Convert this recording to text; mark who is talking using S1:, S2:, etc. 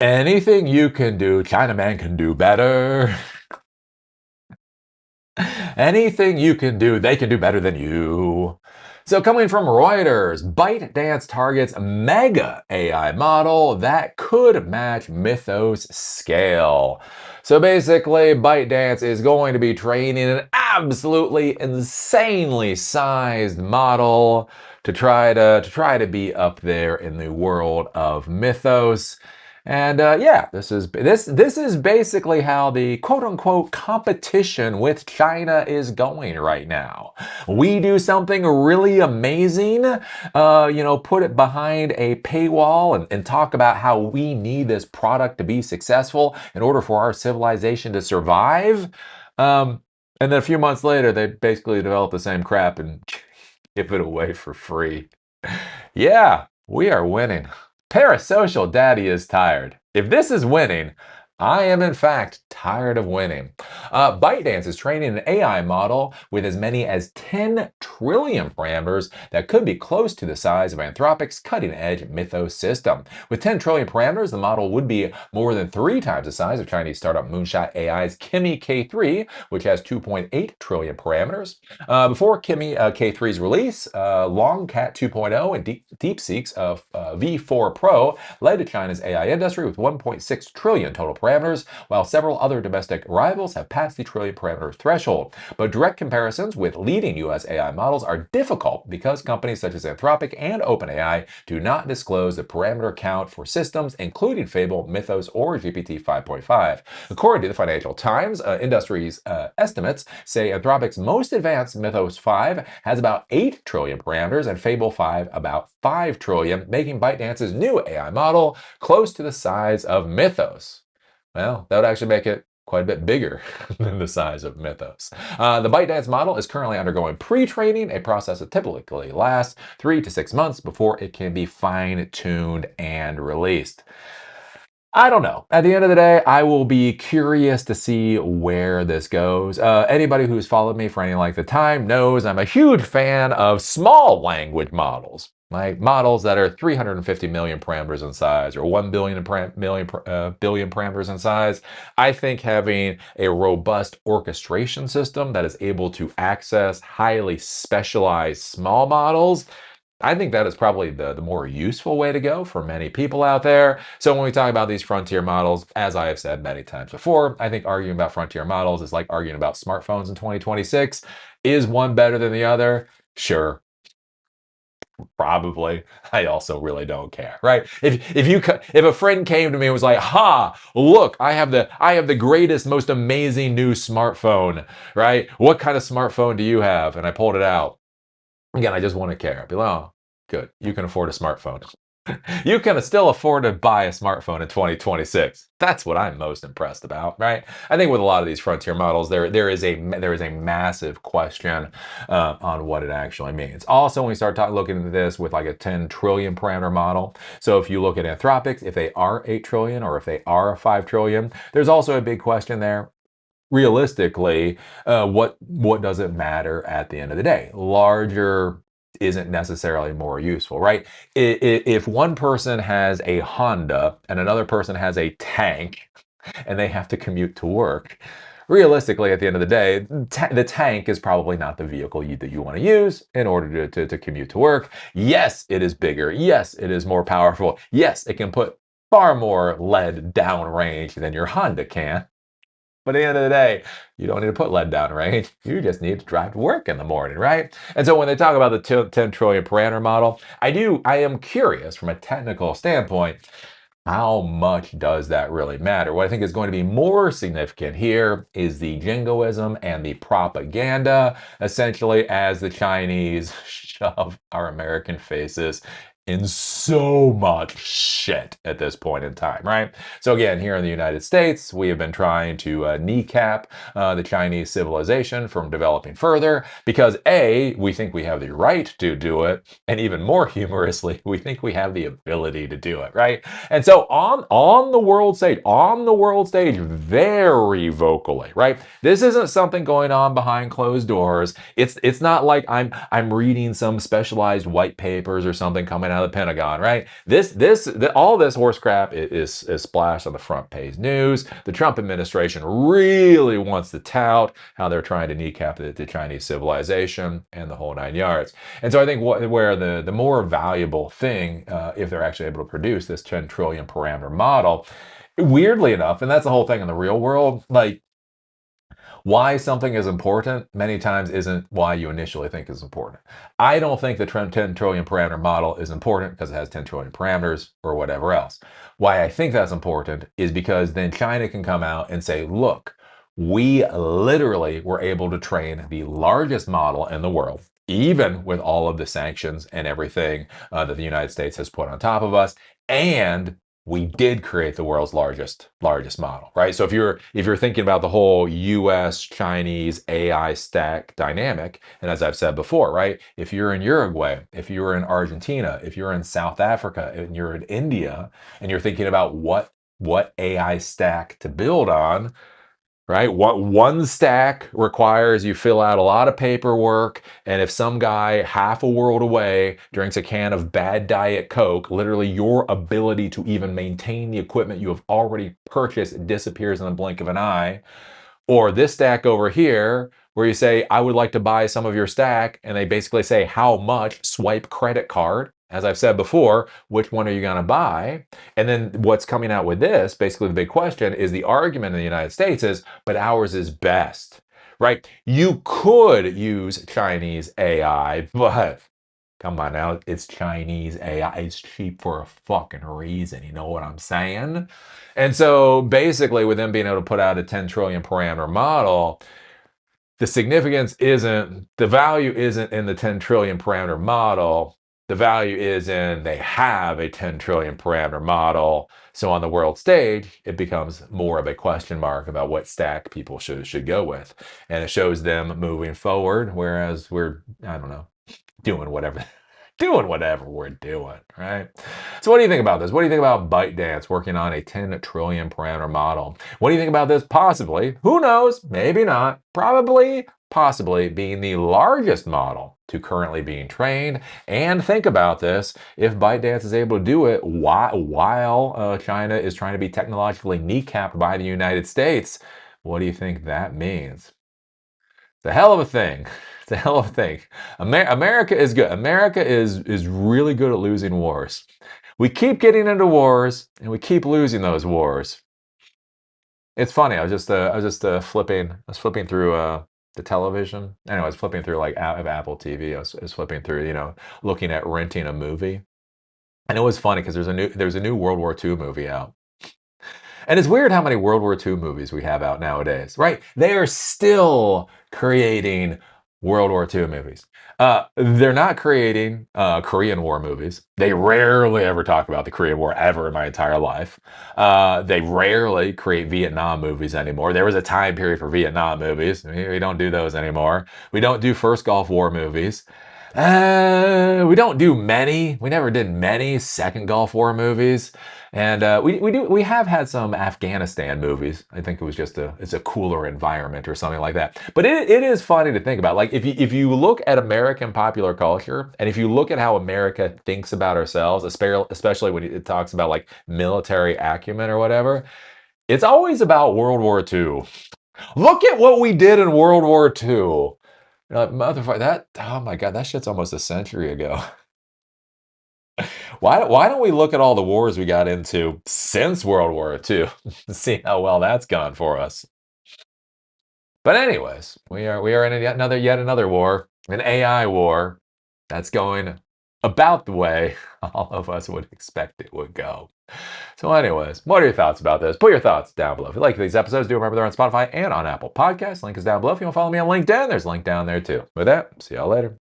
S1: Anything you can do, Chinaman can do better. Anything you can do, they can do better than you. So coming from Reuters, ByteDance targets mega AI model that could match Mythos scale. So basically, ByteDance is going to be training an absolutely insanely sized model to be up there in the world of Mythos. And yeah, this is basically how the quote unquote competition with China is going right now. We do something really amazing, put it behind a paywall and talk about how we need this product to be successful in order for our civilization to survive. And then a few months later, they basically develop the same crap and give it away for free. Yeah, we are winning. Parasocial Daddy is tired. If this is winning, I am in fact tired of winning. ByteDance is training an AI model with as many as 10 trillion parameters that could be close to the size of Anthropic's cutting-edge Mythos system. With 10 trillion parameters, the model would be more than 3 times the size of Chinese startup Moonshot AI's Kimi K3, which has 2.8 trillion parameters. Before Kimi K3's release, Longcat 2.0 and DeepSeek's V4 Pro led to China's AI industry with 1.6 trillion total parameters, while several other domestic rivals have passed the trillion parameter threshold. But direct comparisons with leading US AI models are difficult because companies such as Anthropic and OpenAI do not disclose the parameter count for systems including Fable, Mythos, or GPT 5.5. According to the Financial Times, industry's estimates say Anthropic's most advanced Mythos 5 has about 8 trillion parameters and Fable 5 about 5 trillion, making ByteDance's new AI model close to the size of Mythos. Well, that would actually make it quite a bit bigger than the size of Mythos. The ByteDance model is currently undergoing pre-training, a process that typically lasts 3 to 6 months before it can be fine-tuned and released. I don't know. At the end of the day, I will be curious to see where this goes. Anybody who's followed me for any length of time knows I'm a huge fan of small language models, like models that are 350 million parameters in size or 1 billion billion parameters in size. I think having a robust orchestration system that is able to access highly specialized small models, I think that is probably the more useful way to go for many people out there. So when we talk about these frontier models, as I have said many times before, I think arguing about frontier models is like arguing about smartphones in 2026. Is one better than the other? Sure, probably. I also really don't care, right? If a friend came to me and was like, "Ha, look, I have the greatest, most amazing new smartphone, right? What kind of smartphone do you have?" And I pulled it out. Again, I just want to care. I'd be like, "Oh, good. You can afford a smartphone." You can still afford to buy a smartphone in 2026. That's what I'm most impressed about, right? I think with a lot of these frontier models, there is a massive question on what it actually means. Also, when we start looking into this with like a 10 trillion parameter model, so if you look at Anthropic, if they are 8 trillion or if they are 5 trillion, there's also a big question there. Realistically, what does it matter at the end of the day? Larger isn't necessarily more useful, right? If one person has a Honda and another person has a tank and they have to commute to work, realistically, at the end of the day, the tank is probably not the vehicle that you want to use in order to commute to work. Yes, it is bigger. Yes, it is more powerful. Yes, it can put far more lead downrange than your Honda can. But at the end of the day, you don't need to put lead down range. You just need to drive to work in the morning, right? And so when they talk about the 10 trillion parameter model, I am curious from a technical standpoint, how much does that really matter? What I think is going to be more significant here is the jingoism and the propaganda, essentially, as the Chinese shove our American faces in so much shit at this point in time, right? So again, here in the United States, we have been trying to kneecap the Chinese civilization from developing further because A, we think we have the right to do it, and even more humorously, we think we have the ability to do it, right? And so on the world stage, very vocally, right? This isn't something going on behind closed doors. It's not like I'm reading some specialized white papers or something coming out out of the Pentagon, right? All this horse crap is splashed on the front page news. The Trump administration really wants to tout how they're trying to kneecap the Chinese civilization and the whole nine yards. And so I think where the more valuable thing, if they're actually able to produce this 10 trillion parameter model, weirdly enough, and that's the whole thing in the real world, like, why something is important many times isn't why you initially think is important. I don't think the 10 trillion parameter model is important because it has 10 trillion parameters or whatever else. Why I think that's important is because then China can come out and say, look, we literally were able to train the largest model in the world, even with all of the sanctions and everything that the United States has put on top of us. And we did create the world's largest model, right? So if you're thinking about the whole US Chinese AI stack dynamic, and as I've said before, right, if you're in Uruguay, if you're in Argentina, if you're in South Africa, and you're in India, and you're thinking about what AI stack to build on, right? What one stack requires you fill out a lot of paperwork, and if some guy half a world away drinks a can of bad Diet Coke, literally your ability to even maintain the equipment you have already purchased disappears in the blink of an eye. Or this stack over here, where you say, I would like to buy some of your stack, and they basically say, how much? Swipe credit card. As I've said before, which one are you going to buy? And then what's coming out with this, basically the big question is, the argument in the United States is, but ours is best, right? You could use Chinese AI, but come on now, it's Chinese AI. It's cheap for a fucking reason. You know what I'm saying? And so basically, with them being able to put out a 10 trillion parameter model, the significance isn't, the value isn't in the 10 trillion parameter model. The value is in they have a 10 trillion parameter model. So on the world stage, it becomes more of a question mark about what stack people should go with. And it shows them moving forward, whereas we're, I don't know, doing whatever we're doing, right? So what do you think about this? What do you think about ByteDance working on a 10 trillion parameter model? What do you think about this possibly, who knows, maybe not, probably, possibly being the largest model to currently being trained? And think about this, if ByteDance is able to do it while China is trying to be technologically kneecapped by the United States, what do you think that means? It's a hell of a thing. It's a hell of a thing. America is good. America is really good at losing wars. We keep getting into wars and we keep losing those wars. It's funny. I was flipping through the television. Anyway, I was flipping through like Apple TV. I was flipping through, looking at renting a movie, and it was funny because there's a new World War II movie out. And it's weird how many World War II movies we have out nowadays, right? They are still creating World War II movies. They're not creating Korean War movies. They rarely ever talk about the Korean War ever in my entire life. They rarely create Vietnam movies anymore. There was a time period for Vietnam movies. We don't do those anymore. We don't do First Gulf War movies. We don't do many. We never did many Second Gulf War movies, and we have had some Afghanistan movies. I think it was just it's a cooler environment or something like that. But it is funny to think about. Like if you look at American popular culture, and if you look at how America thinks about ourselves, especially when it talks about like military acumen or whatever, it's always about World War II. Look at what we did in World War II. You're like, motherfucker, oh my God, that shit's almost a century ago. Why don't we look at all the wars we got into since World War II and see how well that's gone for us? But anyways, we are in yet another war, an AI war that's going about the way all of us would expect it would go. So anyways, what are your thoughts about this? Put your thoughts down below. If you like these episodes, do remember they're on Spotify and on Apple Podcasts. Link is down below. If you want to follow me on LinkedIn, there's a link down there too. With that, see y'all later.